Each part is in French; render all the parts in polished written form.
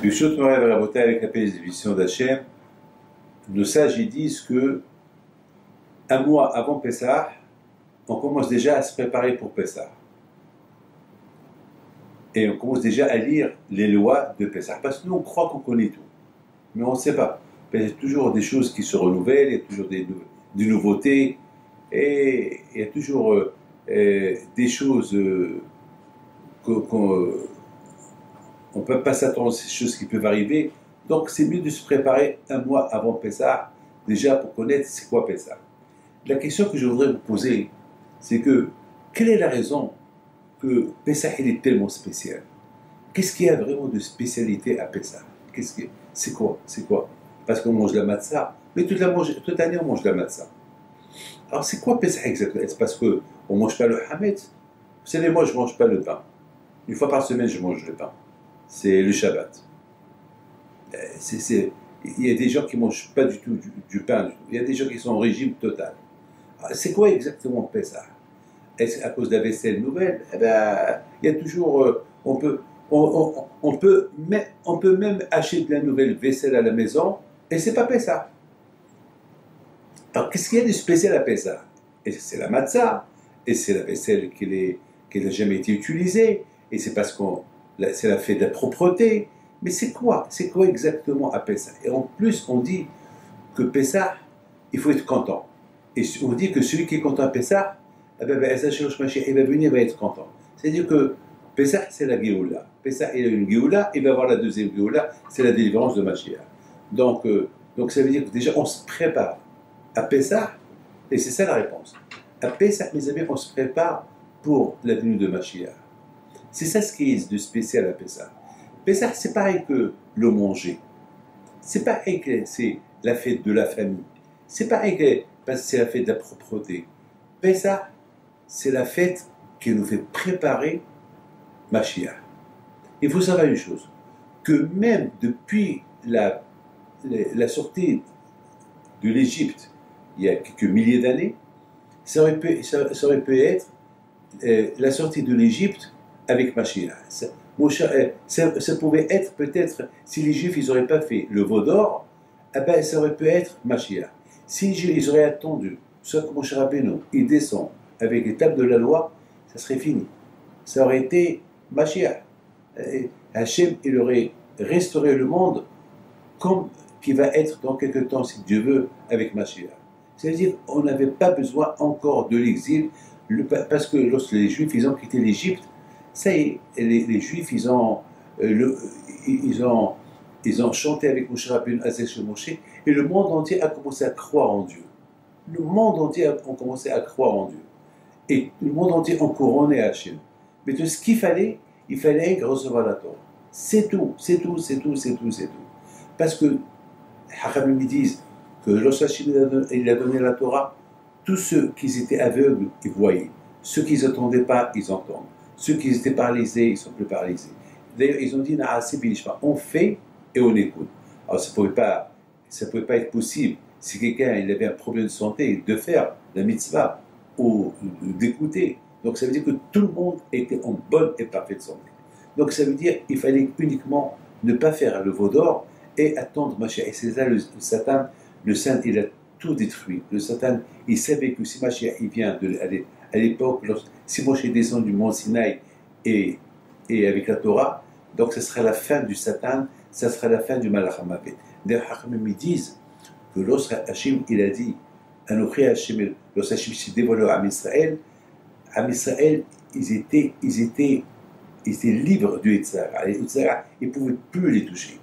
Birshot Moray Rabotai, avec la télévision d'Hachem, nos sages ils disent que un mois avant Pessah, on commence déjà à se préparer pour Pessah. Et on commence déjà à lire les lois de Pessah. Parce que nous, on croit qu'on connaît tout. Mais on ne sait pas. Il y a toujours des choses qui se renouvellent, il y a toujours des nouveautés, et il y a toujours des choses qu'on ne peut pas s'attendre à ces choses qui peuvent arriver. Donc c'est mieux de se préparer un mois avant Pessah, déjà pour connaître c'est quoi Pessah. La question que je voudrais vous poser, c'est que quelle est la raison que Pessah il est tellement spécial? Qu'est-ce qu'il y a vraiment de spécialité à Pessah? C'est quoi? Parce qu'on mange la matzah, mais toute l'année on mange la matzah. Alors c'est quoi Pessah exactement? Est-ce parce qu'on ne mange pas le hametz? Vous savez, moi je ne mange pas le pain. Une fois par semaine je mange le pain. C'est le Shabbat. Il y a des gens qui ne mangent pas du tout du pain. Il y a des gens qui sont en régime total. C'est quoi exactement Pessah? Est-ce à cause de la vaisselle nouvelle? Eh ben, il y a toujours... on peut même acheter de la nouvelle vaisselle à la maison et c'est pas Pessah. Alors qu'est-ce qu'il y a de spécial à Pessah? Et c'est la matzah, et c'est la vaisselle qui n'a jamais été utilisée, et c'est parce que c'est la fête de la propreté. Mais c'est quoi? C'est quoi exactement à Pessah? Et en plus, on dit que Pessah, il faut être content. Et on dit que celui qui est content à Pessah, il va venir, il va être content. C'est-à-dire que Pessah, c'est la Géoula. Pessah, il a une Géoula, il va avoir la deuxième Géoula, c'est la délivrance de Mashiach. Donc ça veut dire que déjà, on se prépare à Pessah, et c'est ça la réponse. À Pessah, mes amis, on se prépare pour la venue de Mashiach. C'est ça ce qui est de spécial à Pessah. Pessah, c'est pareil que le manger. C'est pareil que c'est la fête de la famille. C'est pareil que c'est la fête de la propreté. Pessah, c'est la fête qui nous fait préparer Mashiach. Il faut savoir une chose, que même depuis la sortie de l'Égypte, il y a quelques milliers d'années, ça aurait pu être la sortie de l'Égypte avec Mashiach. Ça pouvait être peut-être, si les Juifs n'auraient pas fait le veau d'or, eh ben, ça aurait pu être Mashiach. Si ils auraient attendu, soit que Moshe Rabbeinu, il descend avec les tables de la loi, ça serait fini. Ça aurait été Mashiach. Hachem, il aurait restauré le monde comme qui va être dans quelques temps, si Dieu veut, avec Mashiach. C'est-à-dire qu'on n'avait pas besoin encore de l'exil, parce que lorsque les Juifs ils ont quitté l'Égypte, ça y est, les Juifs ils ont chanté avec Moshe Rabbeinu, Azesh Moshe, et le monde entier a commencé à croire en Dieu. Le monde entier a commencé à croire en Dieu. Et le monde entier a couronné Hachem. Mais tout ce qu'il fallait, il fallait recevoir la Torah. C'est tout. Parce que Hachamim disent que lorsqu'Hachem il a donné la Torah, tous ceux qui étaient aveugles, ils voyaient. Ceux qui n'entendaient pas, ils entendent. Ceux qui étaient paralysés, ils sont plus paralysés. D'ailleurs, ils ont dit on fait et on écoute. Alors, ça ne pouvait pas être possible si quelqu'un avait un problème de santé de faire la mitzvah ou d'écouter. Donc, ça veut dire que tout le monde était en bonne et parfaite santé. Donc, ça veut dire qu'il fallait uniquement ne pas faire le veau d'or et attendre Mashiach. Et c'est ça, le Satan, il a tout détruit. Le Satan, il savait que si Mashiach, il vient à l'époque, si Moshe descend du mont Sinaï et avec la Torah, donc ce sera la fin du Satan, ça sera la fin du Malach HaMavet. D'ailleurs, Hachamim disent que lorsque Hachem, il a dit, Anochi Hachem, lorsque Hachem s'est dévoilé à Israël, ils étaient libres du Yetzirah. Les Yetzirah, ils ne pouvaient plus les toucher.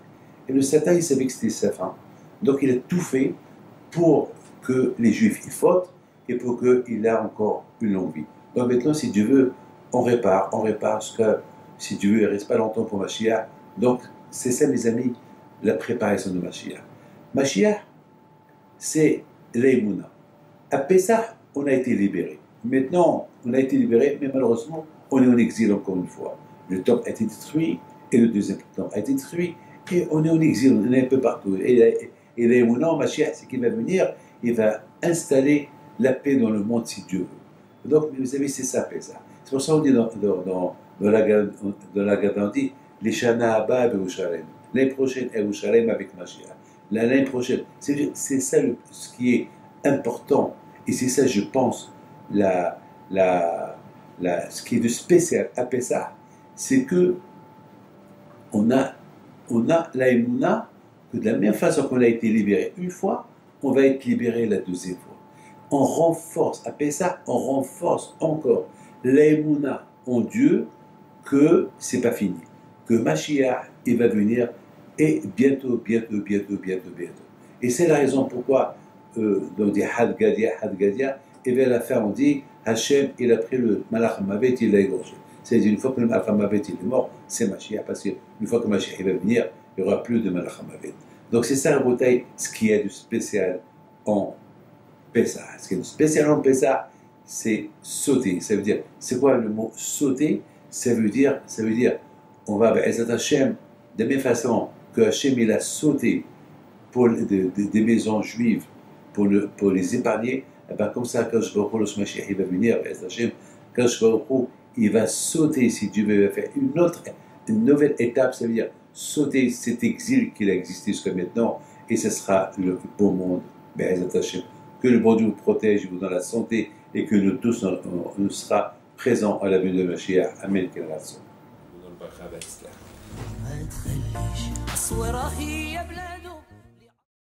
Et le Satan, il savait que c'était sa fin. Donc il a tout fait pour que les Juifs y fautent et pour qu'il ait encore une longue vie. Donc maintenant, si Dieu veut, on répare, parce que si Dieu veut, il ne reste pas longtemps pour Mashiach. Donc c'est ça, mes amis, la préparation de Mashiach. Mashiach, c'est l'Emouna. À Pessah, on a été libérés. Maintenant, on a été libérés, mais malheureusement, on est en exil encore une fois. Le temple a été détruit, et le deuxième temple a été détruit, et on est en exil, on est un peu partout. Et l'Emouna, Mashiach, c'est qu'il va venir, il va installer la paix dans le monde si Dieu veut. Donc, vous savez, c'est ça, Pessah. C'est pour ça qu'on dit dans la Gada, on dit les Shana Abba Be'Ushalem. l'année prochaine, Yerushalayim avec Mashiach. L'année prochaine. C'est ça ce qui est important. Et c'est ça, je pense, ce qui est de spécial à Pessah, c'est que on a la émouna que de la même façon qu'on a été libéré une fois, on va être libéré la deuxième fois. On renforce, à Pessah, on renforce encore la émouna en Dieu que c'est pas fini, que Mashiach, il va venir et bientôt. Et c'est la raison pourquoi dans des Had Gadia, et vers la fin on dit Hachem, il a pris le Malach Mavet, il l'a égorgé. C'est-à-dire, une fois que le Malach Mavet il est mort, c'est Mashiach, parce qu'une fois que Mashiach il va venir, il n'y aura plus de Malach Mavet. Donc c'est ça la bouteille, ce qui est de spécial en Pessah. Ce qui est de spécial en Pessah, c'est sauter. Ça veut dire, c'est quoi le mot sauter? Ça veut dire, on va avec Hachem, de la même façon que Hachem il a sauté pour des maisons juives, pour les épargner, et bien comme ça, quand je vois le Mashiach, il va venir, Hachem, quand je vois il va sauter, si Dieu veut faire une nouvelle étape, ça veut dire sauter cet exil qu'il a existé jusqu'à maintenant, et ce sera le beau monde, Hachem. Que le bon Dieu vous protège, vous donne la santé, et que nous tous, on sera présents à la venue de Mashiach. Amen.